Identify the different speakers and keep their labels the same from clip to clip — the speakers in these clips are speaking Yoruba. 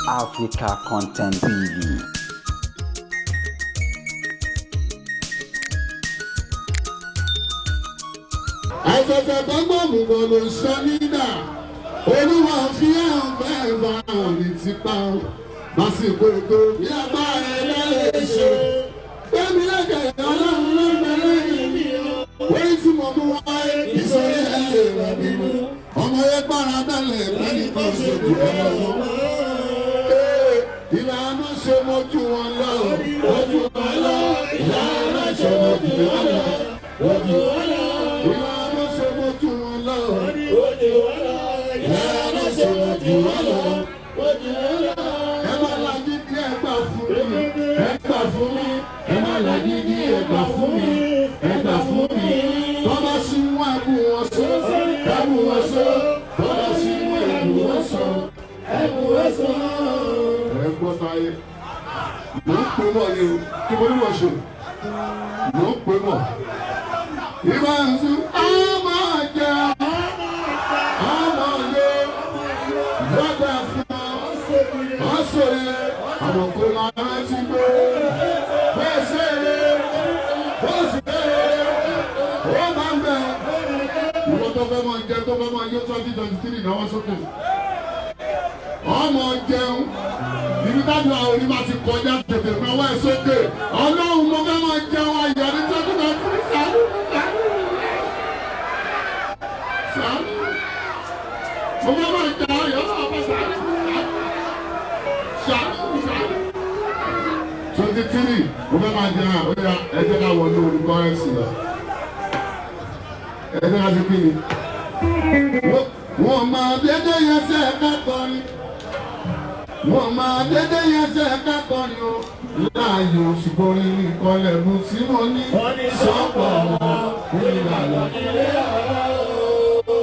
Speaker 1: Africa Content TV.
Speaker 2: Àìsẹ̀sẹ̀ gbọ́gbọ́n mú bọ̀ ló sọ nígbà. Olúwa fi hàn bẹ́ẹ̀ bá hàn ní tipa. Lásìkò ètò bí apá rẹ̀ lẹ́lẹ̀ ṣe. Bẹ́ẹ̀ni lẹ́kẹ̀ ọlọ́run ló ń bẹ lẹ́yìn mi o. Wẹ́rí tí mo mú wáyé ìsọ̀rí ẹ̀yẹ rẹ̀ nínú. Ọmọ yẹn gbára dálẹ̀ lẹ́ni kan ṣe jù ọlọ́run. Ìlànà ṣe mojú wọn lọ. Mojú wọn lọ. Ìlànà ṣe mojú wọn lọ. Mojú wọn lọ. Ìlànà ṣe mojú wọn lọ. Mojú wọn lọ. Ìlànà ṣe mojú wọn lọ. Mojú wọn lọ. Ẹ má lajú ní ẹgbà fún mi. Ẹgbà fún mi. Ẹ má lajú ní ẹgbà fún mi. Ẹgbà fún mi. Bọ́lá sí mú ẹ̀bù wọn sọ. Ẹ̀bù wọn sọ. Bọ́lá sí mú ẹ̀bù wọn sọ. Ẹ̀bù wọn sọ. Ẹ gbọ́ táyé. Mo ń pè mọ́ ni o. Kí mo ní wọ́n ṣe? Mo ń pè mọ́. Ìbá ń sún. Ọmọ jẹ. Ọmọ yẹ. Lọ́dà fún ọ. Wọ́n sọ̀rọ̀. Àwọn kò máa ń ti gbé. Bẹ́ẹ̀ ṣe é. Bẹ́ẹ̀ ṣe é. Ó máa ń bẹ̀. Ìwọ́n tó fẹ́ máa jẹ tó fẹ́ máa yọ 2023 náà wọ́n sókè. Ọmọ jẹun. Ibi tábìlì àwọn onímọ̀ ti kọjá tètè náwó ẹ̀ sókè. Ọlọ́run mo fẹ́ máa jẹun ayọ̀ ní 2023 ṣàánú. Ṣàánú. Mo fẹ́ máa jẹun ayọ̀ náà bá ṣàánú. Ṣàánú. 23 mo fẹ́ máa jẹun ayọ̀ ya ẹjẹ́ ká wọlé olùkọ́ ẹ̀sìn lọ. Ẹjẹ́ ká ti kí ni. Wọ́n máa dédé yẹn ṣe ẹ̀ka kọrin. Wọ́n máa dédé yẹn ṣe ẹ̀ka kọrin o. Láàyò ṣùgbọ́n ní ìkọlẹ̀ mú tí mo ní. Wọ́n ní sọ́pọ̀ wọn ìlànà ilé ọ̀rọ̀ o.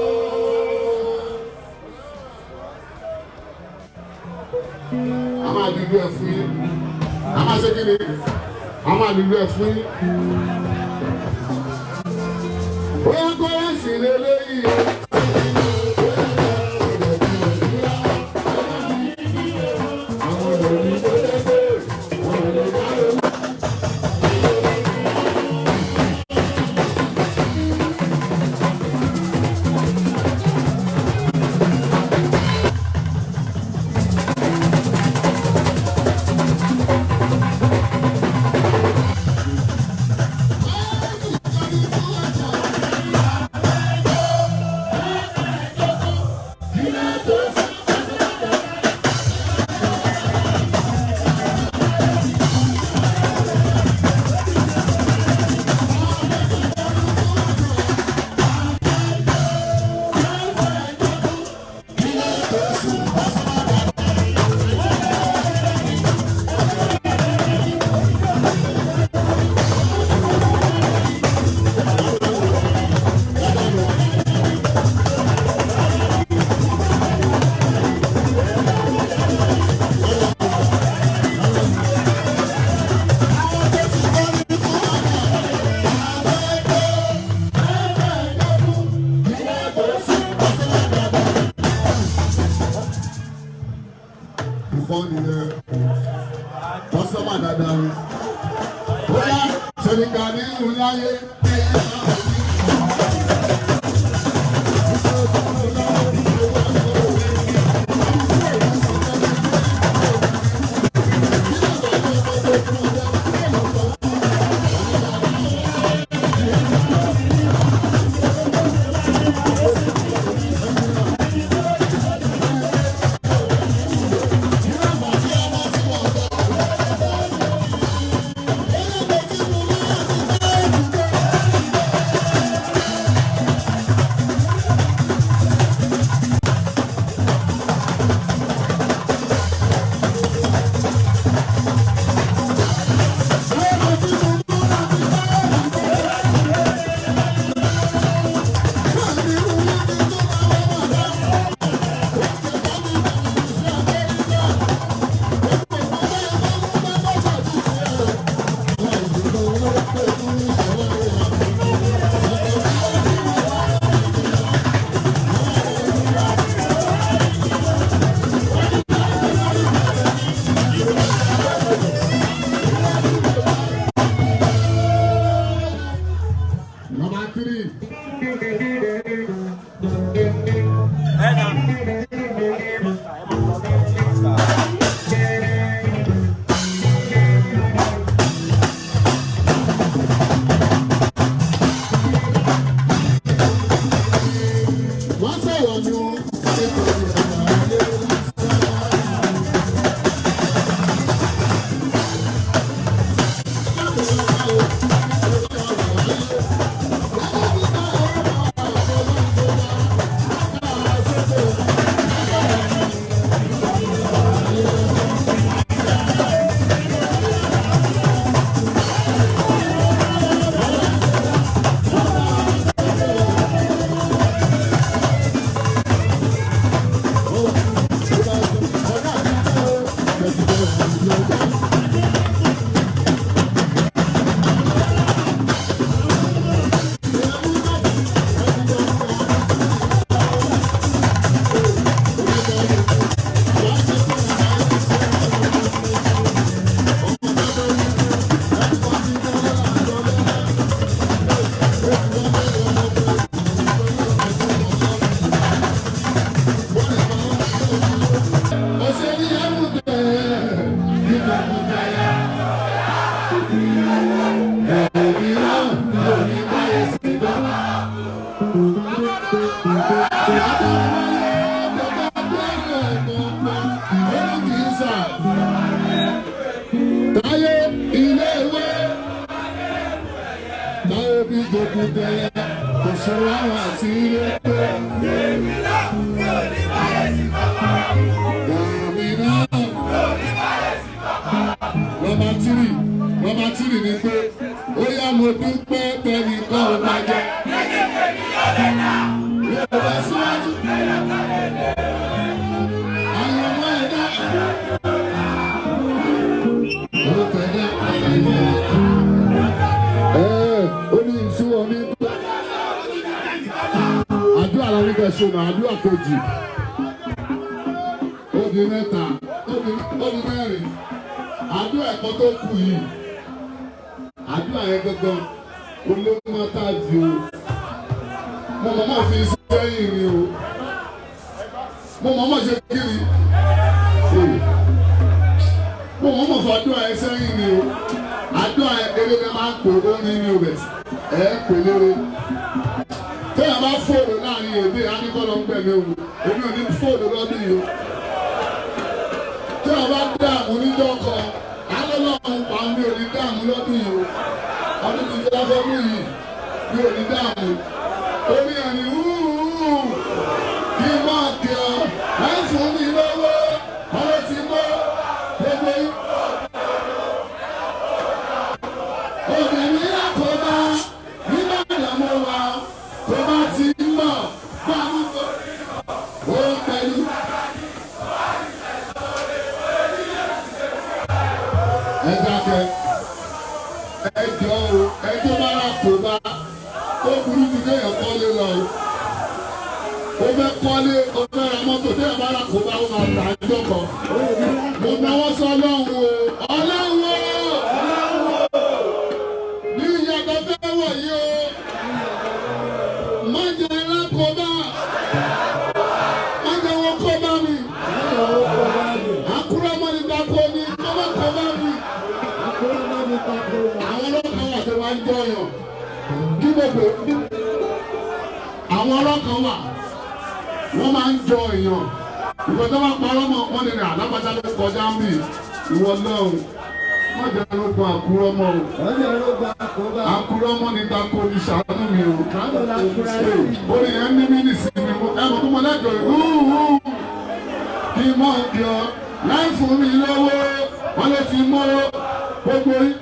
Speaker 2: A máa dìbò ẹ̀ fún yín. A máa ṣe kí ni? A máa dìbò ẹ̀ fún yín. Ó ń kọ́ ẹ̀sìn lélẹ́yìí. ẹ̀rọ àwọn àti ilé pé. Nọ́mbà tírì ni pé ó yá mo dúpẹ́ tẹnìkan ò máa jẹ. Yorùbá síwájú. Àwọn ọmọ ẹ̀dá. Ó tẹ̀lé àlàyé. Ó ní ìṣúwọ́ ní. Àdúrà la ní kẹ́ ṣe nà àdúrà kejì. Ó di mẹ́ta, ó di mẹ́rin. Àdúrà ẹ̀kọ́ tó kù yìí. Àdúrà yẹn gangan olóògùn àtàjì o. Mo mọ̀mọ́ fi sẹ́yìn ni o. Mo mọ̀mọ́ ṣe kiri. Mo mọ̀mọ́ fi àdúrà yẹn sẹ́yìn ni o. Àdúrà yẹn eré máa ń pè ó ní ní obẹ̀. Pè lére. Téèyàn bá fòrò láàrin èdè Aníkọ́lọ́ ń gbẹ̀mí o. Èmi ò ní fòrò lọ́dún yìí o. Téèyàn bá dààmú níjọ́ kan. Alọ́lọ́run pa mi ò ní dààmú lọ́dún yìí o. Ọdún tí ìjọba fẹ́ mú yìí mi ò ní dààmú. Orí ẹni kí n máa kí ọ láì fún mi lọ́wọ́ ọ̀rọ̀ tí mọ́ gbogbo yìí. Obìnrin àkọ́bá nígbà ìyàwó wa tó bá ti ń bọ̀ bá a mú kó. Ó pẹ̀lú. Ẹ dákẹ́, ẹ jọ o, ẹ tó bá rà kó bá, ó burú ju kéèyàn kọ́lé lọ o. Ó fẹ́ kọ́lé, ó fẹ́ ra mọ́tò, téèyàn bá rà kó bá, ó máa tà ẹjọ́ kan. Mo náwó sọ Ọlọ́run o, Ọlọ́run o, ní ìyàtọ̀ fẹ́ wọ̀ yìí o, má jẹ́ ẹ̀rá kó bá, má jẹ́ wọn kó bá mi. Àkúrẹ́ mọ́ ni dàpọ̀ ni, kó má kó bá mi. Àwọn ọlọ́kan wà tó máa ń jọyàn kí gbogbo àwọn ọlọ́kan wà wọ́n máa ń jọ èèyàn ìgbà tó máa parọ́ mọ́ wọn nìyẹn àlápàtà ló kọjá ń bì ìwọ lọ́hùn má jẹ́ ẹlòpọ̀ àkúrọ́mọ́ o àkúrọ́mọ́ ní tako ní ṣàánú mi o orí yẹn ní mínísì mi ẹ̀mọ́ tó mọ lẹ́jọ́ kí mọ̀ ọ́ láì fún mi lọ́wọ́ wọ́n lè ti mọ́ gbogbo yìí.